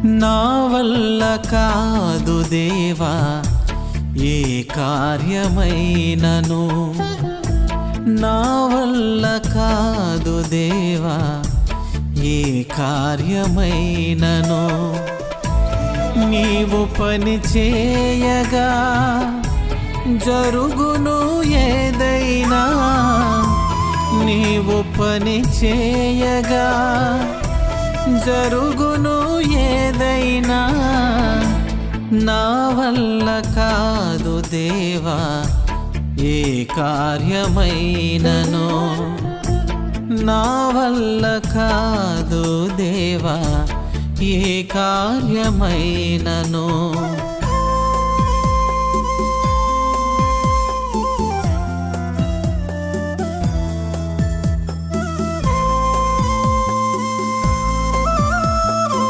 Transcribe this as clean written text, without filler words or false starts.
నా వల్ల కాదు దేవా ఏ కార్యమైనను, నా వల్ల కాదు దేవా ఏ కార్యమైనను. నీవు పని చేయగా జరుగును ఏదైనా, నీవు పని చేయగా జరుగును ఏదైనా. నా వల్ల కాదు దేవా ఏ కార్యమైనను, నా వల్ల కాదు దేవా ఏ కార్యమైనను.